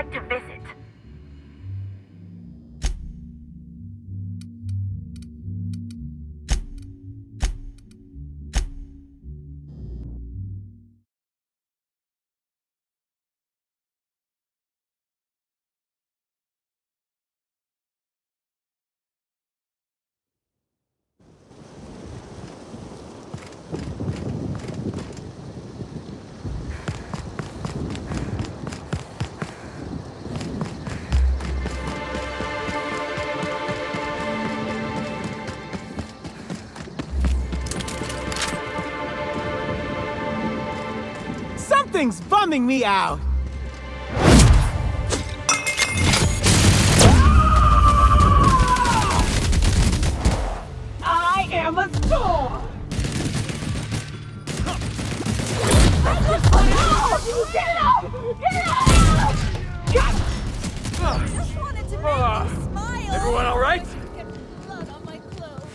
like to visit? Something's bumming me out. I am a storm! Get out! Get out! I just wanted to make you smile. Everyone all right? Get blood on my clothes.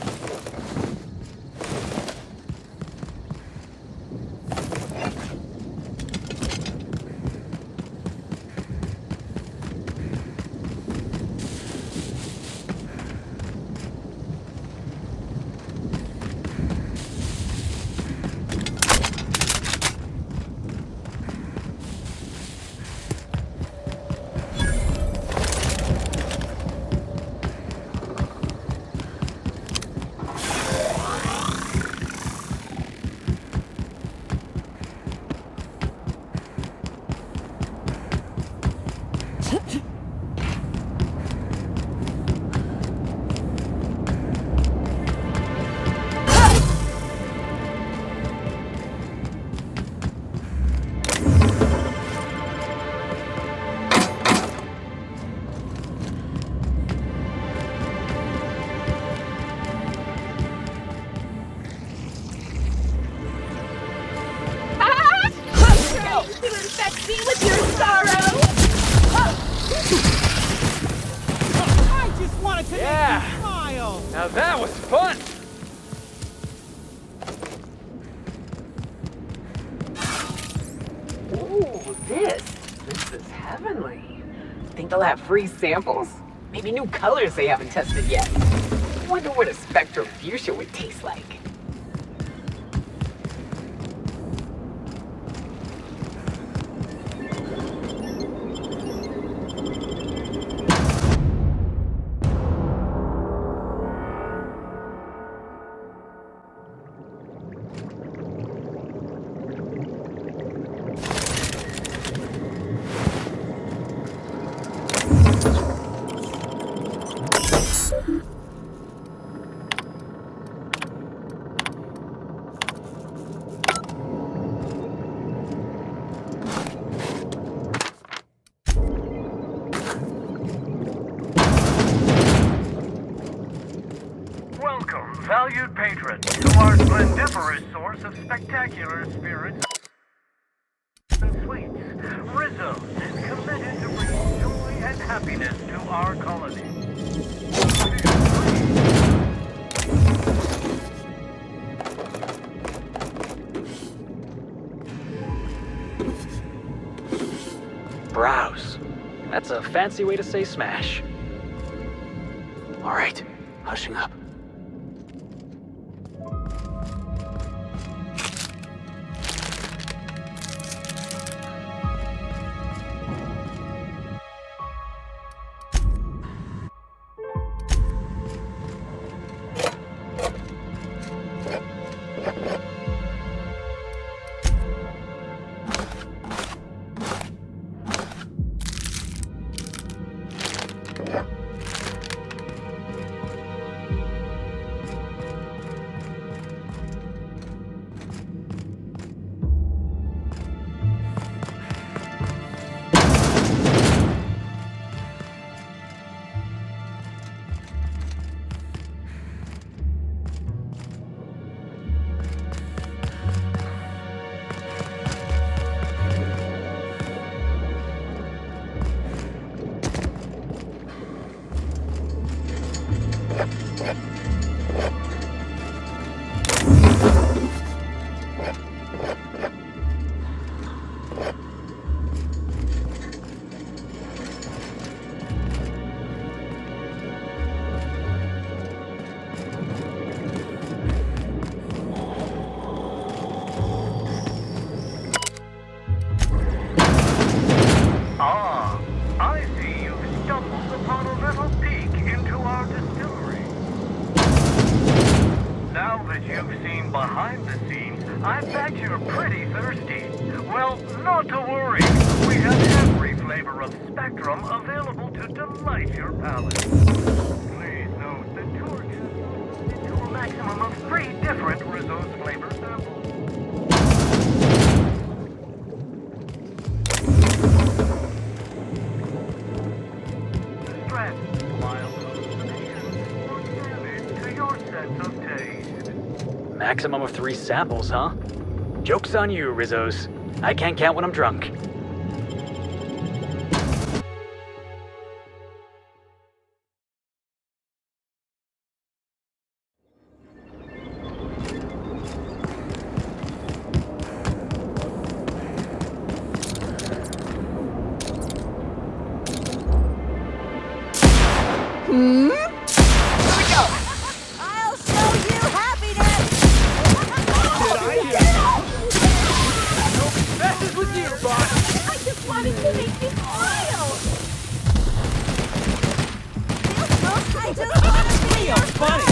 I just wanted to make you smile. Now that was fun! Ooh, this is heavenly. Think they'll have free samples? Maybe new colors they haven't tested yet. Wonder what a spectrum fuchsia would taste like. Welcome, valued patrons, to our splendiferous source of spectacular spirits and sweets. Rizzo's is committed to bring joy and happiness to our colony. Browse. That's a fancy way to say smash. All right, hushing up. behind the scenes, I bet you're pretty thirsty. Well, not to worry. We have every flavor of Spectrum available to delight your palate. Please note that Torches into a maximum of 3 different Rizzo's flavor samples. Stress, mild hallucinations, or damage to your sense of taste. Maximum of 3 samples, huh? Joke's on you, Rizzos. I can't count when I'm drunk. I'll show you happiness! Messes with you, boss! I just wanted to make you smile! I just want to be Real funny.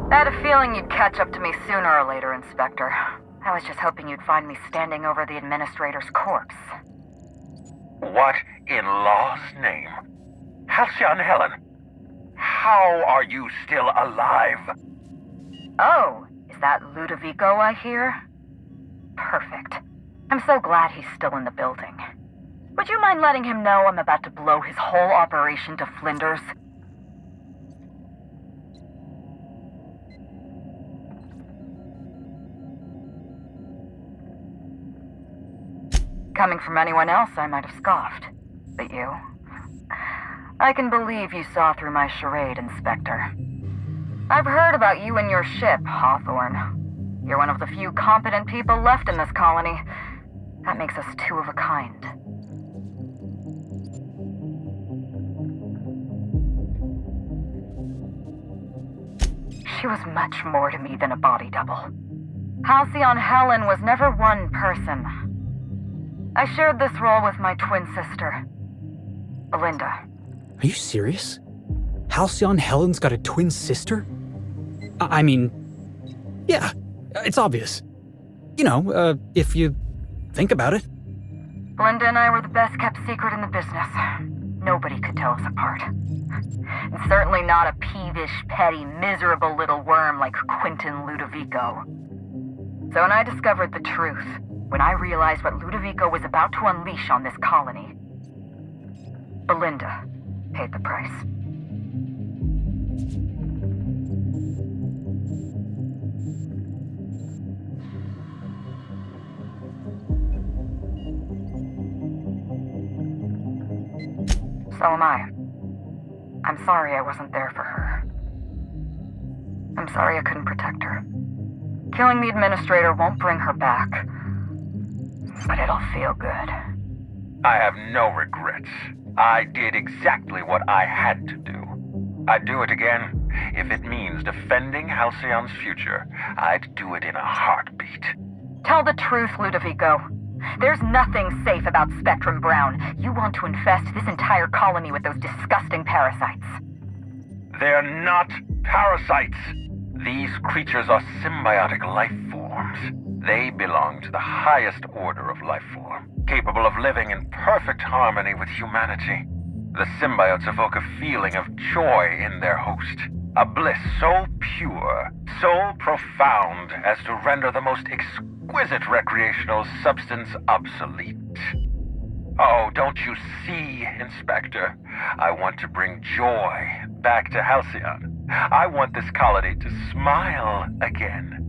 I had a feeling you'd catch up to me sooner or later, Inspector. I was just hoping you'd find me standing over the administrator's corpse. What in law's name? Halcyon Helen, how are you still alive? Oh, is that Ludovico I hear? Perfect. I'm so glad he's still in the building. Would you mind letting him know I'm about to blow his whole operation to flinders? Coming from anyone else, I might have scoffed. But you? I can believe you saw through my charade, Inspector. I've heard about you and your ship, Hawthorne. You're one of the few competent people left in this colony. That makes us two of a kind. She was much more to me than a body double. Halcyon Helen was never one person. I shared this role with my twin sister, Belinda. Are you serious? Halcyon Helen's got a twin sister? I mean, yeah, it's obvious. You know, if you think about it. Belinda and I were the best kept secret in the business. Nobody could tell us apart. And certainly not a peevish, petty, miserable little worm like Quentin Ludovico. So when I discovered the truth, when I realized what Ludovico was about to unleash on this colony, Belinda paid the price. So am I. I'm sorry I wasn't there for her. I'm sorry I couldn't protect her. Killing the administrator won't bring her back, but it'll feel good. I have no regrets. I did exactly what I had to do. I'd do it again. If it means defending Halcyon's future, I'd do it in a heartbeat. Tell the truth, Ludovico. There's nothing safe about Spectrum Brown. You want to infest this entire colony with those disgusting parasites. They're not parasites. These creatures are symbiotic life forms. They belong to the highest order of life form, capable of living in perfect harmony with humanity. The symbiotes evoke a feeling of joy in their host. A bliss so pure, so profound as to render the most exquisite recreational substance obsolete. Oh, don't you see, Inspector? I want to bring joy back to Halcyon. I want this colony to smile again.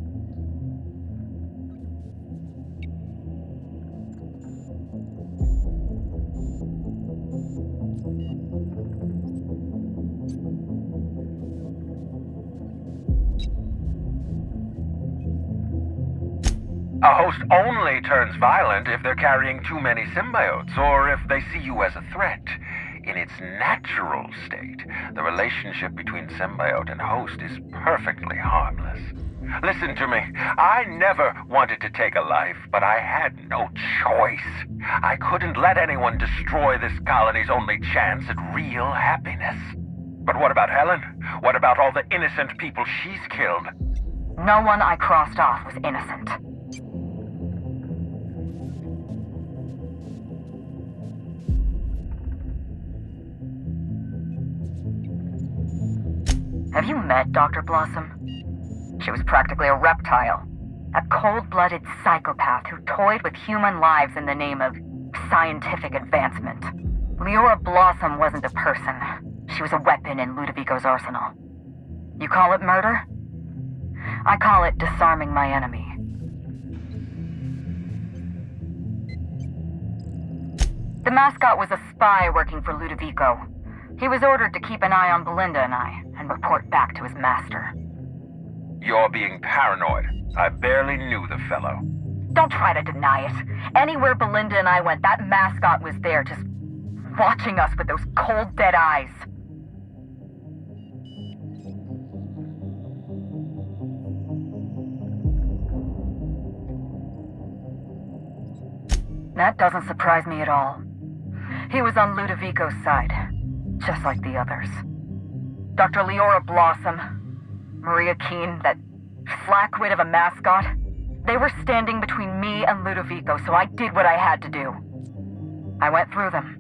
A host only turns violent if they're carrying too many symbiotes, or if they see you as a threat. In its natural state, the relationship between symbiote and host is perfectly harmless. Listen to me. I never wanted to take a life, but I had no choice. I couldn't let anyone destroy this colony's only chance at real happiness. But what about Helen? What about all the innocent people she's killed? No one I crossed off was innocent. Have you met Dr. Blossom? She was practically a reptile. A cold-blooded psychopath who toyed with human lives in the name of scientific advancement. Leora Blossom wasn't a person. She was a weapon in Ludovico's arsenal. You call it murder? I call it disarming my enemy. The mascot was a spy working for Ludovico. He was ordered to keep an eye on Belinda and I, and report back to his master. You're being paranoid. I barely knew the fellow. Don't try to deny it. Anywhere Belinda and I went, that mascot was there, just watching us with those cold, dead eyes. That doesn't surprise me at all. He was on Ludovico's side, just like the others. Dr. Leora Blossom, Maria Keene, that flackwit of a mascot, they were standing between me and Ludovico, so I did what I had to do. I went through them.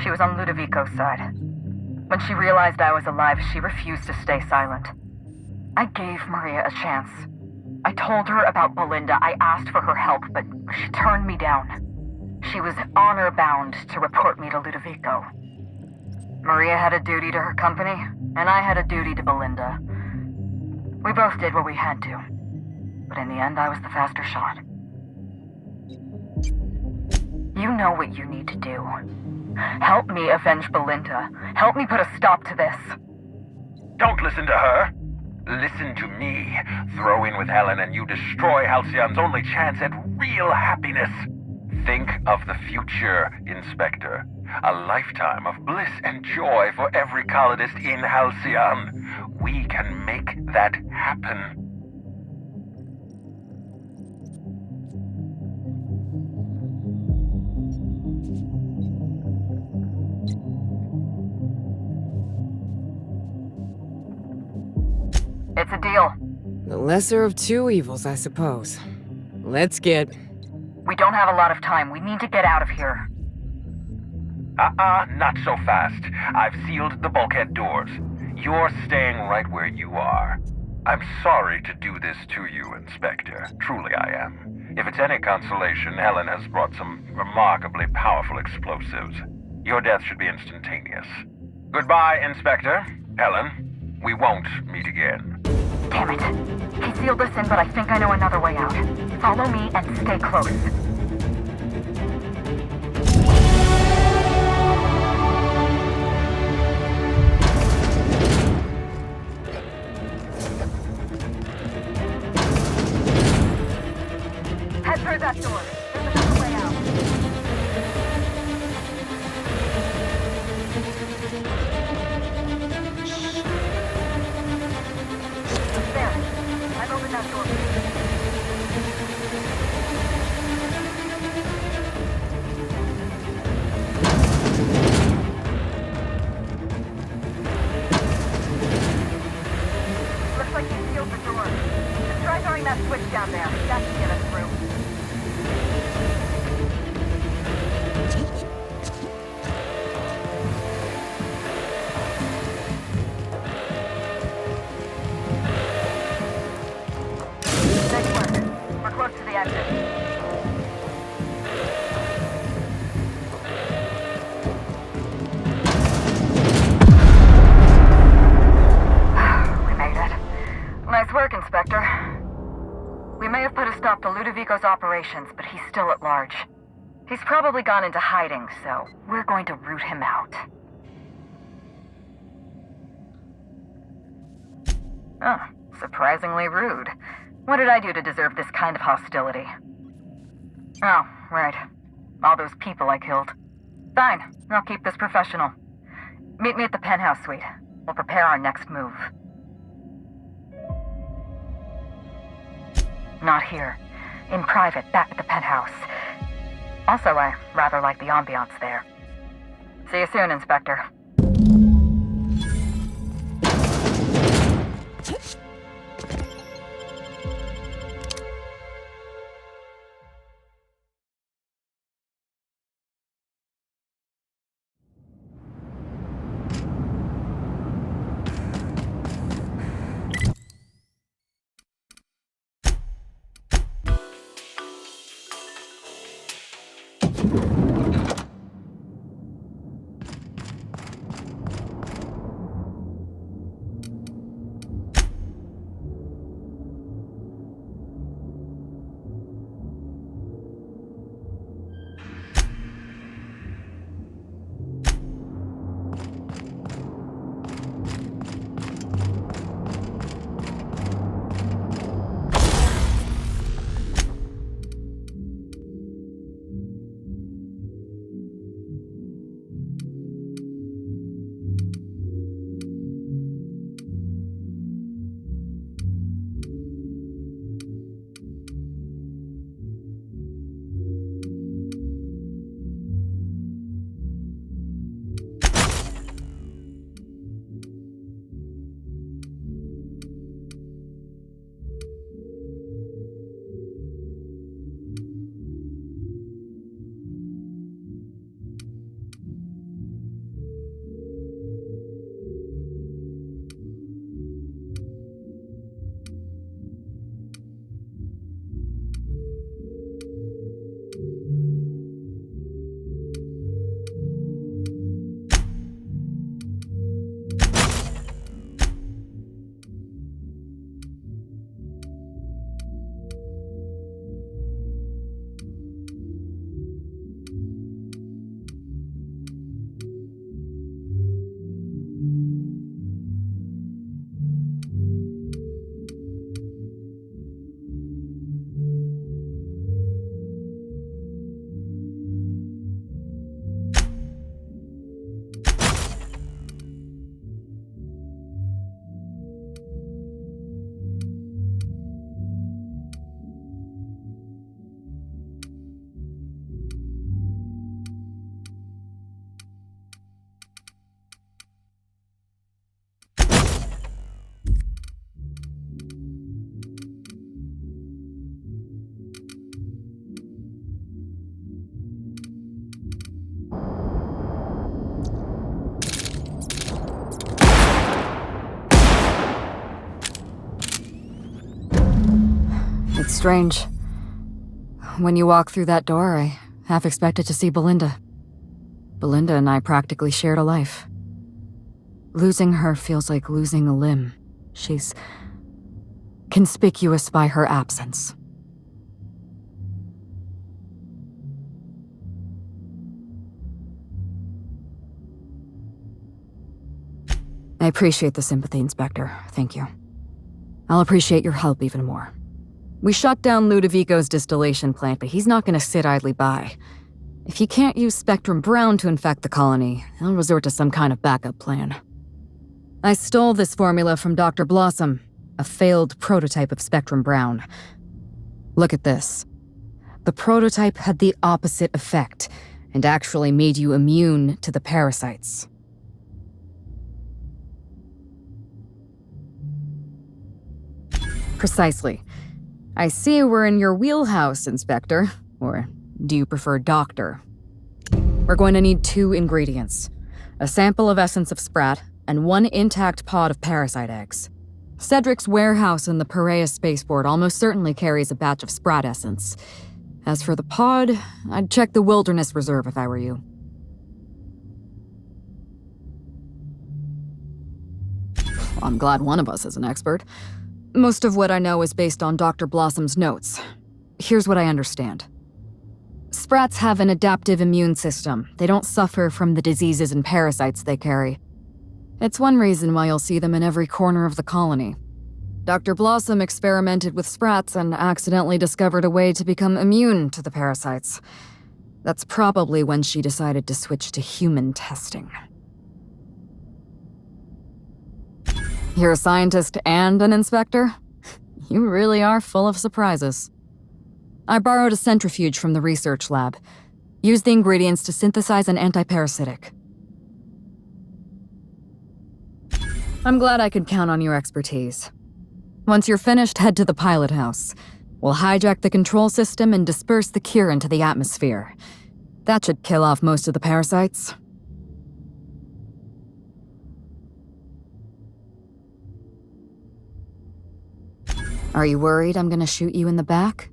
She was on Ludovico's side. When she realized I was alive, she refused to stay silent. I gave Maria a chance. I told her about Belinda. I asked for her help, but she turned me down. She was honor-bound to report me to Ludovico. Maria had a duty to her company, and I had a duty to Belinda. We both did what we had to. But in the end, I was the faster shot. You know what you need to do. Help me avenge Belinda. Help me put a stop to this. Don't listen to her. Listen to me. Throw in with Helen and you destroy Halcyon's only chance at real happiness. Think of the future, Inspector. A lifetime of bliss and joy for every colonist in Halcyon. We can make that happen. It's a deal. The lesser of two evils, I suppose. Let's get... We don't have a lot of time. We need to get out of here. Not so fast. I've sealed the bulkhead doors. You're staying right where you are. I'm sorry to do this to you, Inspector. Truly I am. If it's any consolation, Helen has brought some remarkably powerful explosives. Your death should be instantaneous. Goodbye, Inspector. Helen, we won't meet again. Damn it. He sealed us in, but I think I know another way out. Follow me and stay close. Head through that door. There's another way out. There. I've opened that door. Looks like you sealed the door. Just try throwing that switch down there. That should get us through. end. We made it. Nice work, Inspector. We may have put a stop to Ludovico's operations, but he's still at large. He's probably gone into hiding, so we're going to root him out. Oh, surprisingly rude. What did I do to deserve this kind of hostility? Oh, right. All those people I killed. Fine, I'll keep this professional. Meet me at the penthouse suite. We'll prepare our next move. Not here. In private, back at the penthouse. Also, I rather like the ambiance there. See you soon, Inspector. It's strange. When you walk through that door, I half expected to see Belinda. Belinda and I practically shared a life. Losing her feels like losing a limb. She's conspicuous by her absence. I appreciate the sympathy, Inspector. Thank you. I'll appreciate your help even more. We shut down Ludovico's distillation plant, but he's not going to sit idly by. If he can't use Spectrum Brown to infect the colony, he'll resort to some kind of backup plan. I stole this formula from Dr. Blossom, a failed prototype of Spectrum Brown. Look at this. The prototype had the opposite effect, and actually made you immune to the parasites. Precisely. I see we're in your wheelhouse, Inspector. Or do you prefer Doctor? We're going to need 2 ingredients. A sample of essence of sprat, and 1 intact pod of parasite eggs. Cedric's warehouse in the Perea spaceport almost certainly carries a batch of Sprat essence. As for the pod, I'd check the Wilderness Reserve if I were you. I'm glad one of us is an expert. Most of what I know is based on Dr. Blossom's notes. Here's what I understand. Sprats have an adaptive immune system. They don't suffer from the diseases and parasites they carry. It's one reason why you'll see them in every corner of the colony. Dr. Blossom experimented with Sprats and accidentally discovered a way to become immune to the parasites. That's probably when she decided to switch to human testing. You're a scientist and an inspector? You really are full of surprises. I borrowed a centrifuge from the research lab. Used the ingredients to synthesize an antiparasitic. I'm glad I could count on your expertise. Once you're finished, head to the pilot house. We'll hijack the control system and disperse the cure into the atmosphere. That should kill off most of the parasites. Are you worried I'm gonna shoot you in the back?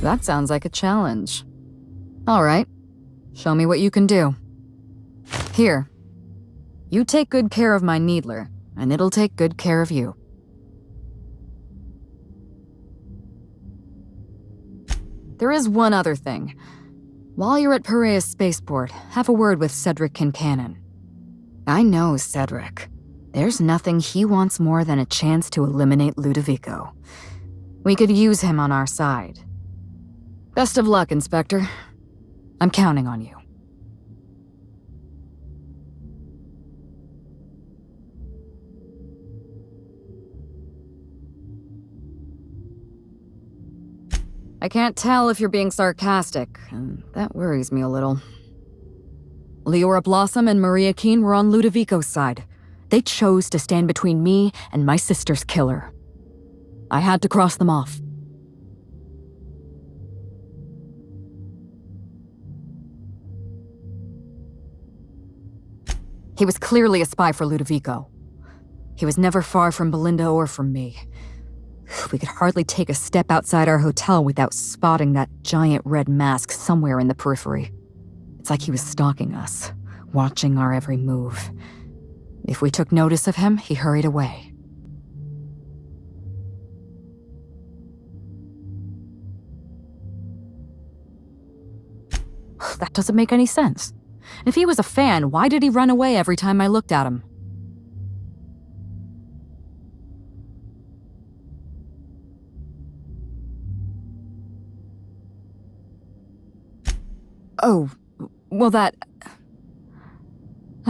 That sounds like a challenge. All right, show me what you can do. Here, you take good care of my Needler, and it'll take good care of you. There is one other thing. While you're at Perea's spaceport, have a word with Cedric Kincannon. I know Cedric. There's nothing he wants more than a chance to eliminate Ludovico. We could use him on our side. Best of luck, Inspector. I'm counting on you. I can't tell if you're being sarcastic, and that worries me a little. Leora Blossom and Maria Keene were on Ludovico's side. They chose to stand between me and my sister's killer. I had to cross them off. He was clearly a spy for Ludovico. He was never far from Belinda or from me. We could hardly take a step outside our hotel without spotting that giant red mask somewhere in the periphery. It's like he was stalking us, watching our every move. If we took notice of him, he hurried away. That doesn't make any sense. If he was a fan, why did he run away every time I looked at him? Oh, well that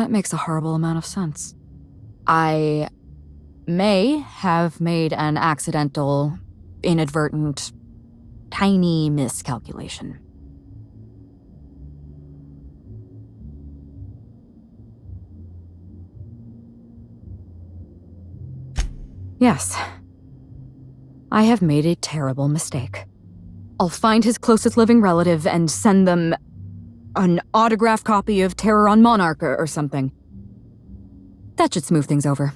makes a horrible amount of sense. I may have made an accidental, inadvertent, tiny miscalculation. Yes, I have made a terrible mistake. I'll find his closest living relative and send them an autographed copy of Terror on Monarch or something. That should smooth things over.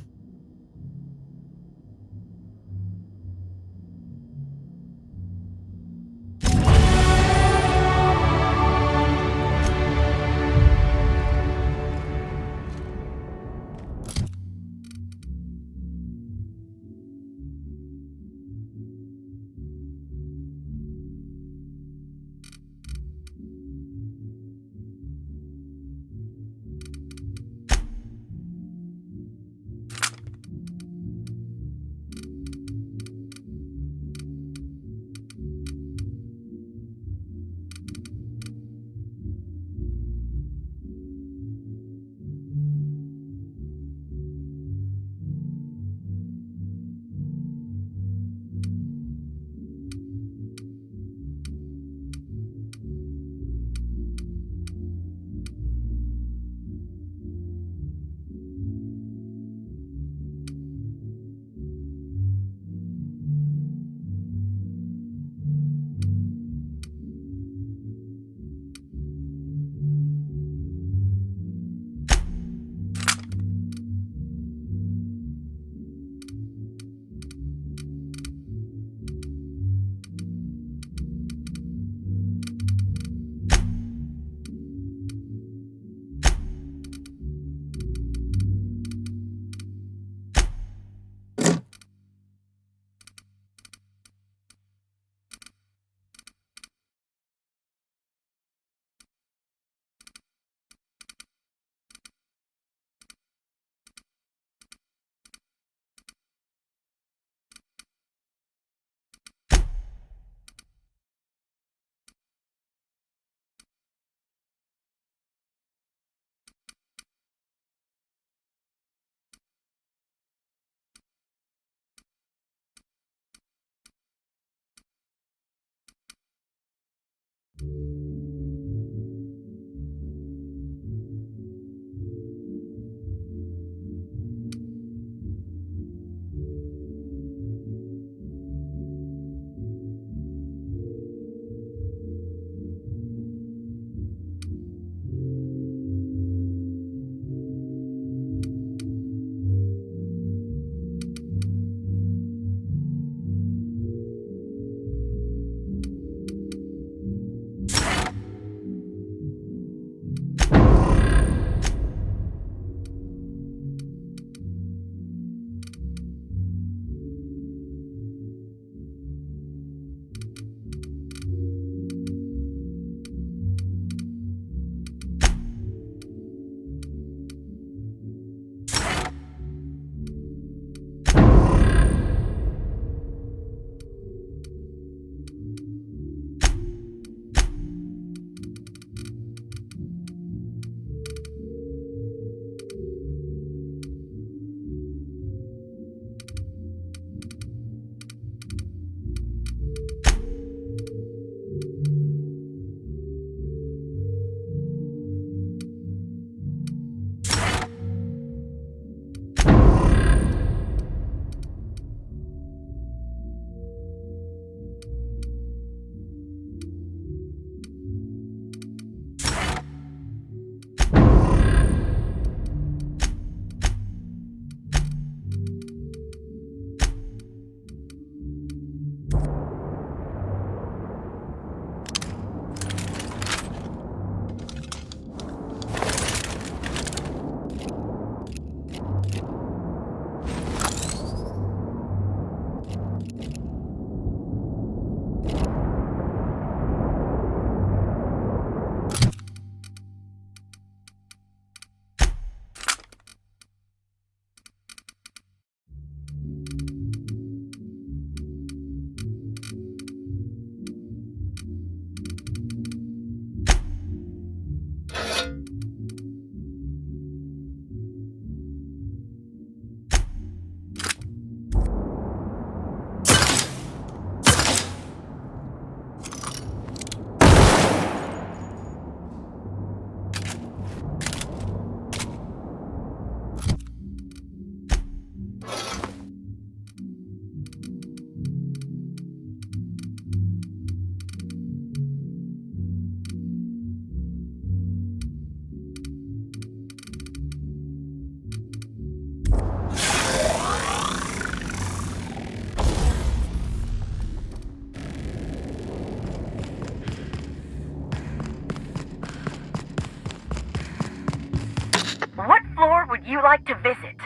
that you like to visit.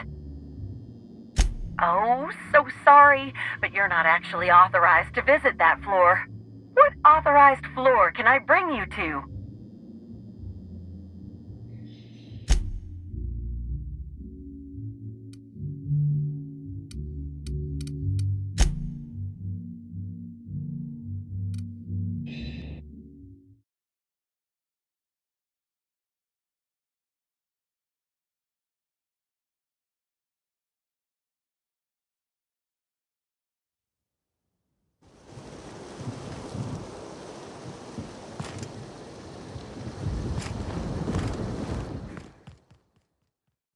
Oh, so sorry, but you're not actually authorized to visit that floor. What authorized floor can I bring you to?